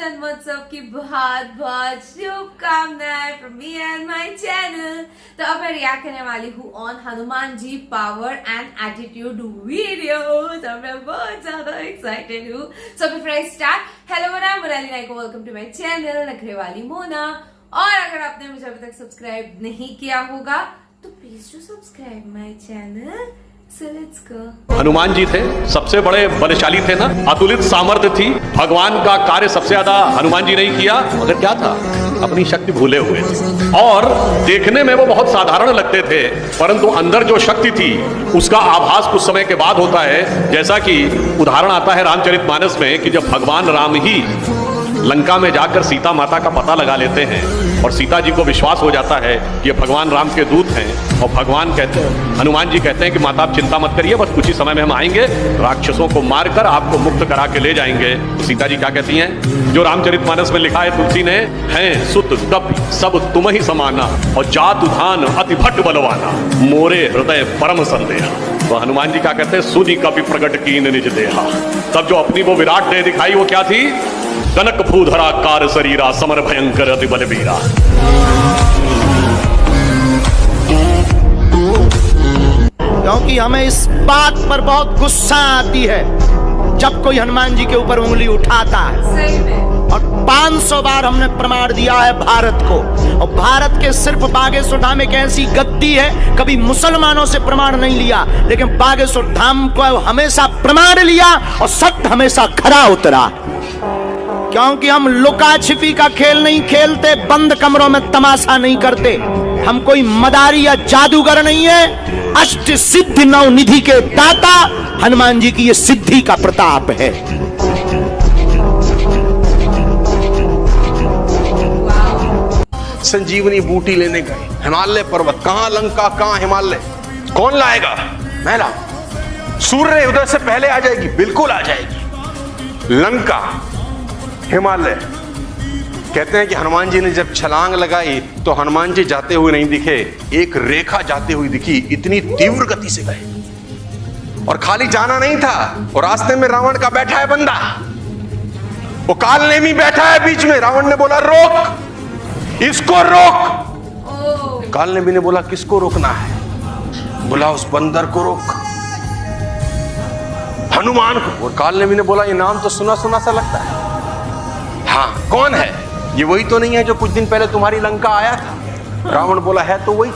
जन्मोत्सव की बहुत बहुत शुभकामनाएं from me and my channel. तो अब मैं रिएक्ट करने वाली हूँ on Hanuman ji power and attitude video. तो मैं बहुत ज्यादा एक्साइटेड हूँ। So before I start, hello Mona, Monali Naiko, welcome to my channel Nakhre Wali Mona. और अगर आपने मुझे अभी तक सब्सक्राइब नहीं किया होगा तो please do subscribe my channel. So let's go. Hanuman ji थे, सबसे बड़े बलशाली थे ना, अतुलित सामर्थ्य थी। भगवान का कार्य सबसे ज्यादा हनुमान जी ने ही किया, मगर क्या था, अपनी शक्ति भूले हुए थे। और देखने में वो बहुत साधारण लगते थे, परंतु अंदर जो शक्ति थी उसका आभास कुछ समय के बाद होता है। जैसा कि उदाहरण आता है रामचरितमानस में कि जब भगवान राम ही लंका में जाकर सीता माता का पता लगा लेते हैं और सीता जी को विश्वास हो जाता है कि ये भगवान राम के दूत हैं, और भगवान कहते हैं, हनुमान जी कहते हैं कि माता आप चिंता मत करिए, बस कुछ ही समय में हम आएंगे, राक्षसों को मारकर आपको मुक्त करा के ले जाएंगे। तो सीता जी क्या कहती हैं, जो रामचरितमानस में लिखा है तुलसी ने, हैं सुत कपि सब तुम ही समाना, और जात उधान अति भट्ट बलवाना, मोरे हृदय परम संदेह। तो हनुमान जी क्या कहते हैं, सुनि कपि प्रकट कीन निज देहा। तब जो अपनी वो विराट देह दिखाई वो क्या थी, कनक भूधरा कार शरीरा, समर भयंकर अति बलबीरा। क्योंकि हमें इस बात पर बहुत गुस्सा आती है जब कोई हनुमान जी के ऊपर उंगली उठाता है। सही में। और 500 बार हमने प्रमाण दिया है भारत को, और भारत के सिर्फ बागेश्वर धाम एक ऐसी गद्दी है, कभी मुसलमानों से प्रमाण नहीं लिया, लेकिन बागेश्वर धाम को हमेशा प्रमाण लिया और सत्य हमेशा खरा उतरा। क्योंकि हम लुका छिपी का खेल नहीं खेलते, बंद कमरों में तमाशा नहीं करते, हम कोई मदारी या जादूगर नहीं है। अष्ट सिद्धि नव निधि के दाता हनुमान जी की ये सिद्धि का प्रताप है। संजीवनी बूटी लेने गए, हिमालय पर्वत, कहां लंका कहां हिमालय, कौन लाएगा, मैं लाऊं। सूर्य उदय से पहले आ जाएगी, बिल्कुल आ जाएगी। लंका हिमालय, कहते हैं कि हनुमान जी ने जब छलांग लगाई तो हनुमान जी जाते हुए नहीं दिखे, एक रेखा जाते हुई दिखी, इतनी तीव्र गति से गए। और खाली जाना नहीं था, और रास्ते में रावण का बैठा है बंदा, वो कालनेमी बैठा है बीच में। रावण ने बोला रोक, इसको रोक। कालनेमी ने बोला किसको रोकना है, बोला उस बंदर को रोक, हनुमान को। और कालनेमी ने बोला ये नाम तो सुना सुना सा लगता है, हाँ कौन है, ये वही तो नहीं है जो कुछ दिन पहले तुम्हारी लंका आया था। रावण बोला है तो वही,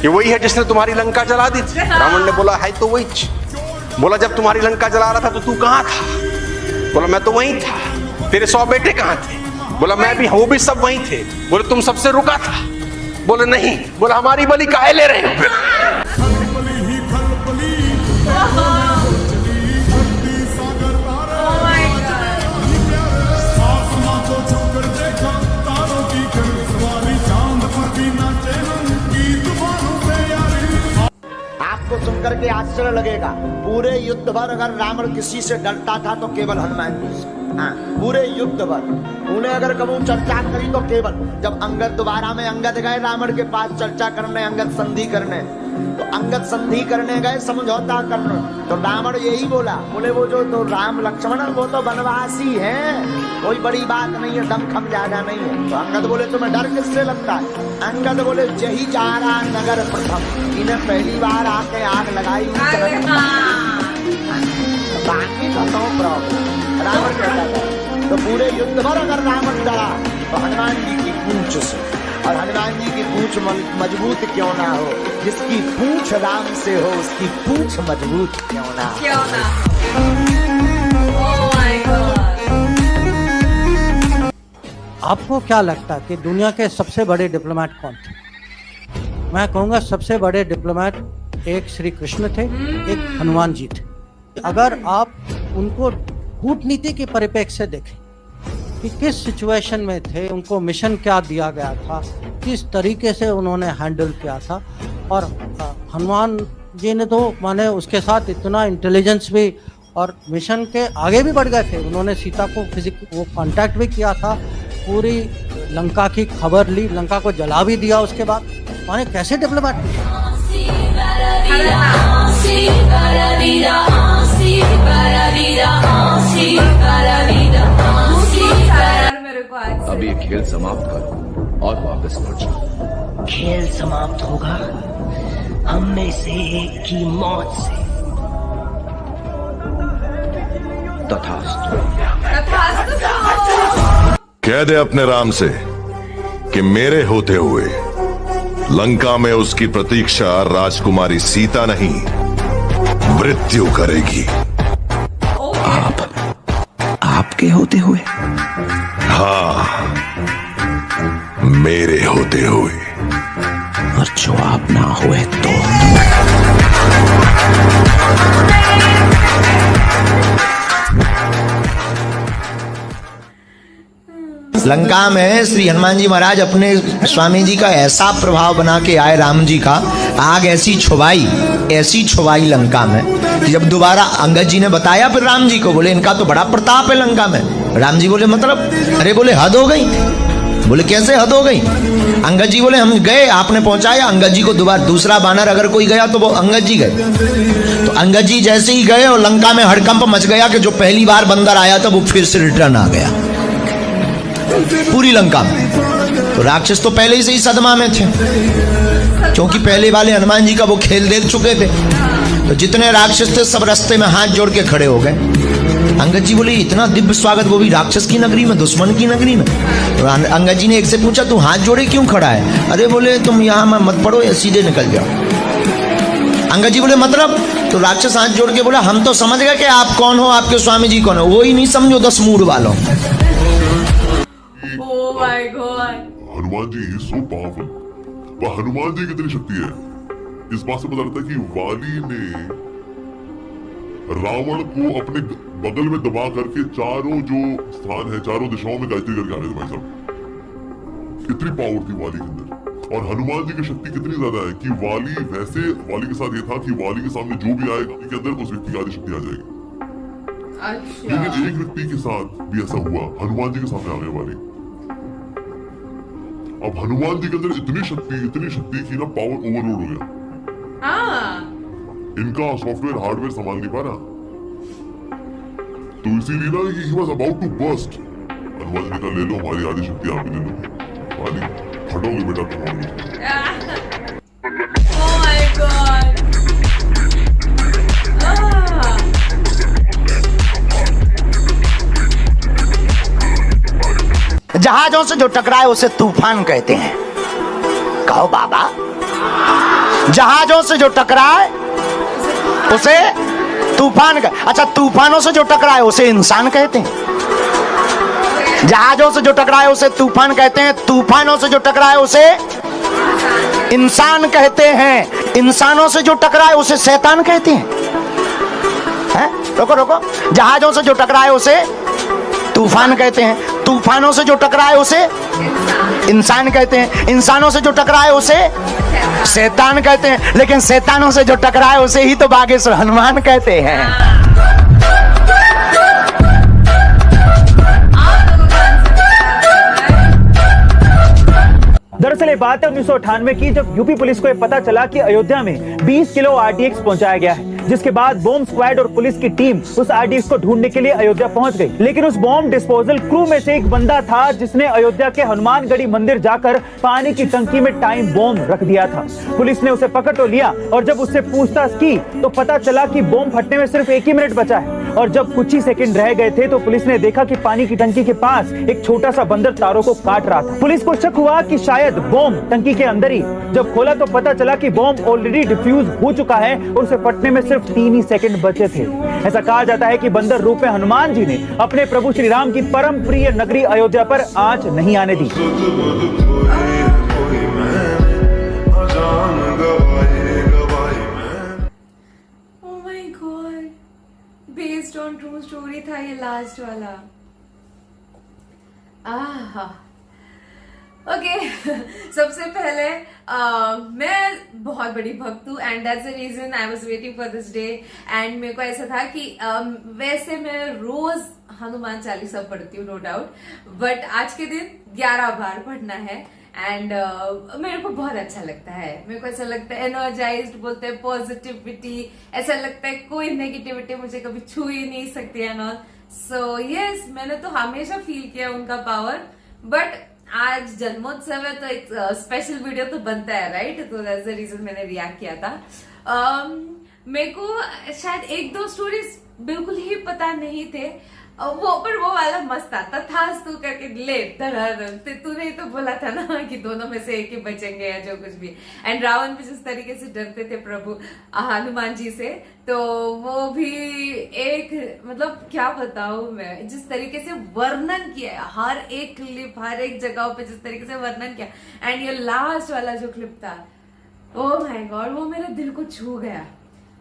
ये वही है जिसने तुम्हारी लंका जला दी थी। रावण ने बोला है तो वही। बोला जब तुम्हारी लंका जला रहा था तो तू कहां था, बोला मैं तो वहीं था। तेरे 100 बेटे कहां थे, बोला मैं भी, वो भी सब वहीं थे। बोले तुम सबसे रुका था, बोले नहीं। बोला हमारी बलि काहे ले रहे हो। आपको सुनकर के आश्चर्य लगेगा, पूरे युद्ध भर अगर रावण किसी से डरता था तो केवल हनुमान जी से। हाँ, पूरे युद्ध भर उन्हें अगर कभी चर्चा करी तो केवल जब अंगद दोबारा में अंगद गए रावण के पास चर्चा करने, अंगद संधि करने, तो अंगद संधि करने गए, समझौता करने, तो रावण यही बोला, बोले वो जो तो राम लक्ष्मण वो तो वनवासी हैं, कोई बड़ी बात नहीं है, दमखम ज्यादा नहीं है। तो अंगद बोले तुम्हें डर किससे लगता है, अंगद बोले जही जा रहा नगर प्रथम, इन्हें पहली बार आके आग लगाई, बाकी का तो प्रॉब्लम। रावण कहता था तो पूरे युद्ध भर अगर रावण डरा तो हनुमान जी की पूंछ से, और हनुमान जी की पूंछ मजबूत क्यों ना हो, जिसकी पूंछ राम से हो उसकी पूंछ मजबूत क्यों ना हो। आपको क्या लगता है कि दुनिया के सबसे बड़े डिप्लोमेट कौन थे? मैं कहूँगा सबसे बड़े डिप्लोमेट एक श्री कृष्ण थे, एक हनुमान जी थे। अगर आप उनको कूटनीति के परिप्रेक्ष्य से देखें कि किस सिचुएशन में थे, उनको मिशन क्या दिया गया था, किस तरीके से उन्होंने हैंडल किया था, और हनुमान जी ने तो माने उसके साथ इतना इंटेलिजेंस भी, और मिशन के आगे भी बढ़ गए थे। उन्होंने सीता को वो कांटेक्ट भी किया था, पूरी लंका की खबर ली, लंका को जला भी दिया उसके बाद। माने कैसे डिप्लोमेट थे। खेल समाप्त करो और वापस लौट जाओ। खेल समाप्त होगा हम में से एक की मौत से। तथास्तु। कह दे अपने राम से कि मेरे होते हुए लंका में उसकी प्रतीक्षा राजकुमारी सीता नहीं, मृत्यु करेगी। आपके होते हुए? हाँ, मेरे होते हुए। और जो आप ना हुए तो? लंका में श्री हनुमान जी महाराज अपने स्वामी जी का ऐसा प्रभाव बना के आए, राम जी का आग ऐसी छुवाई लंका में कि जब दोबारा अंगद जी ने बताया फिर राम जी को, बोले इनका तो बड़ा प्रताप है लंका में। राम जी बोले मतलब? अरे बोले हद हो गई। बोले कैसे हद हो गई? अंगद जी बोले हम गए, आपने पहुंचाया। अंगद जी को दोबारा दूसरा बानर अगर कोई गया तो वो अंगद जी गए। तो अंगद जी जैसे ही गए और लंका में हड़कंप मच गया कि जो पहली बार बंदर आया था वो फिर से रिटर्न आ गया पूरी लंका में। तो राक्षस तो पहले ही से ही सदमा में थे, क्योंकि पहले वाले हनुमान जी का वो खेल देख चुके थे। तो जितने राक्षस थे सब रास्ते में हाथ जोड़ के खड़े हो गए। अंगद जी बोले इतना दिव्य स्वागत, वो भी राक्षस की नगरी में, दुश्मन की नगरी में। तो अंगद जी ने एक से पूछा तू हाथ जोड़े क्यों खड़ा है? अरे बोले तुम यहाँ मत पड़ो या सीधे निकल जाओ। अंगद जी बोले मतलब? तो राक्षस हाथ जोड़ के बोला हम तो समझ गए कि आप कौन हो, आपके स्वामी जी कौन हो, वो ही नहीं समझो 10 मूड वालों। Oh my God. Hanuman ji is so powerful. वह हनुमान जी की कितनी शक्ति है इस बात से पता लगता है कि वाली ने रावण को अपने बगल में दबा करके चारों जो स्थान है, चारों दिशाओं में गायत्री करके आ गए थे भाई साहब। कितनी पावर थी वाली के अंदर। और हनुमान जी की शक्ति कितनी ज्यादा है कि वाली के साथ ये था कि वाली के सामने जो भी आएगा के अंदर उस व्यक्ति की आधी शक्ति आ जाएगी। अच्छा। लेकिन एक व्यक्ति के साथ भी ऐसा हुआ, हनुमान जी के सामने आ गए वाली। अब हनुमान जी के अंदर इतनी शक्ति की ना पावर ओवरलोड हो गया। इनका सॉफ्टवेयर हार्डवेयर संभाल नहीं पा रहा, तो इसीलिए ना he was about to burst. Hanuman ji ने कहा ले लो हमारी आधी शक्ति, आप ले लो वाली, हटोगे बेटा तुम। Oh my God. जहाजों से जो टकराए उसे तूफान कहते हैं। कहो बाबा। जहाजों से जो टकराए उसे तूफान अच्छा, तूफानों से जो टकराए उसे इंसान कहते हैं। जहाजों से जो टकराए उसे तूफान कहते हैं, तूफानों से जो टकराए उसे इंसान कहते हैं, इंसानों से जो टकराए उसे शैतान कहते हैं। रोको, जहाजों से जो टकराए उसे तूफान कहते हैं, तूफानों से जो टकराए उसे इंसान कहते हैं, इंसानों से जो टकराए उसे शैतान कहते हैं, लेकिन शैतानों से जो टकराए उसे ही तो बागेश्वर हनुमान कहते हैं। दरअसल ये बात है 1998 की, जब यूपी पुलिस को ये पता चला कि अयोध्या में 20 किलो आरडीएक्स पहुंचाया गया है, जिसके बाद बॉम्ब स्क्वाड और पुलिस की टीम उस आरडीएक्स को ढूंढने के लिए अयोध्या पहुंच गई। लेकिन उस बॉम्ब डिस्पोजल क्रू में से एक बंदा था जिसने अयोध्या के हनुमानगढ़ी मंदिर जाकर पानी की टंकी में टाइम बॉम्ब रख दिया था। पुलिस ने उसे पकड़ तो लिया और जब उससे पूछताछ की तो पता चला कि बॉम्ब फटने में सिर्फ 1 ही मिनट बचा है, और जब कुछ ही सेकंड रह गए थे तो पुलिस ने देखा कि पानी की टंकी के पास एक छोटा सा बंदर तारों को काट रहा था। पुलिस को शक हुआ कि शायद बॉम्ब टंकी के अंदर ही। जब खोला तो पता चला कि बॉम्ब ऑलरेडी डिफ्यूज हो चुका है और उसे फटने में सिर्फ 3 ही सेकंड बचे थे। ऐसा कहा जाता है कि बंदर रूप में हनुमान जी ने अपने प्रभु श्री राम की परम प्रिय नगरी अयोध्या पर आंच नहीं आने दी। Oh my God. Based on true story था ये लास्ट वाला। ओके सबसे पहले मैं बहुत बड़ी भक्त हूँ and that's the reason I was waiting for this day. And मेरे को ऐसा था कि वैसे मैं रोज हनुमान चालीसा पढ़ती हूँ नो डाउट, बट आज के दिन 11 बार पढ़ना है एंड मेरे को बहुत अच्छा लगता है। मेरे को ऐसा लगता है एनर्जाइज्ड बोलते हैं, पॉजिटिविटी, ऐसा लगता है कोई नेगेटिविटी मुझे कभी छू ही नहीं सकती है। सो यस मैंने तो हमेशा फील किया उनका पावर, बट आज जन्मोत्सव है तो एक स्पेशल वीडियो तो बनता है, राइट? तो दैट्स द रीजन मैंने रिएक्ट किया था। मेरे को शायद 1-2 स्टोरीज बिल्कुल ही पता नहीं थे, वो वाला मस्त था, तथास्तु करके ले तूने ही तो बोला था ना कि दोनों में से एक ही बचेंगे या जो कुछ भी। एंड रावण भी जिस तरीके से डरते थे प्रभु हनुमान जी से, तो वो भी एक मतलब क्या बताऊं मैं, जिस तरीके से वर्णन किया है हर एक क्लिप, हर एक जगह पे जिस तरीके से वर्णन किया। एंड ये लास्ट वाला जो क्लिप था, ओह माय गॉड, वो मेरे दिल को छू गया।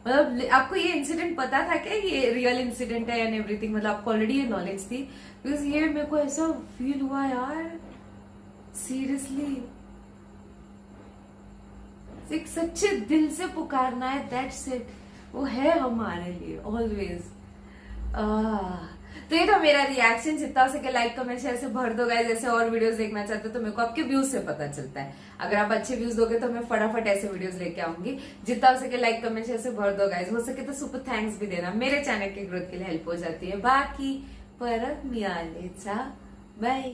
मतलब आपको ये इंसिडेंट पता था क्या, ये रियल इंसिडेंट है एंड एवरीथिंग? मतलब आपको ऑलरेडी ये नॉलेज थी? बिकॉज ये मेरे को ऐसा फील हुआ यार, सीरियसली एक सच्चे दिल से पुकारना है, दैट्स इट, वो है हमारे लिए ऑलवेज। तो ये था मेरा रिएक्शन। जितना हो सके लाइक कमेंट शेयर से भर दो गाइस। ऐसे और वीडियोस देखना चाहते हो तो मेरे को आपके व्यूज से पता चलता है। अगर आप अच्छे व्यूज दोगे तो मैं फटाफट ऐसे वीडियोस लेके आऊंगी। जितना हो सके लाइक कमेंट शेयर से भर दो गाइस। हो सके तो सुपर थैंक्स भी देना, मेरे चैनल की ग्रोथ के लिए हेल्प हो जाती है। बाकी परत मिळालेचा बाय।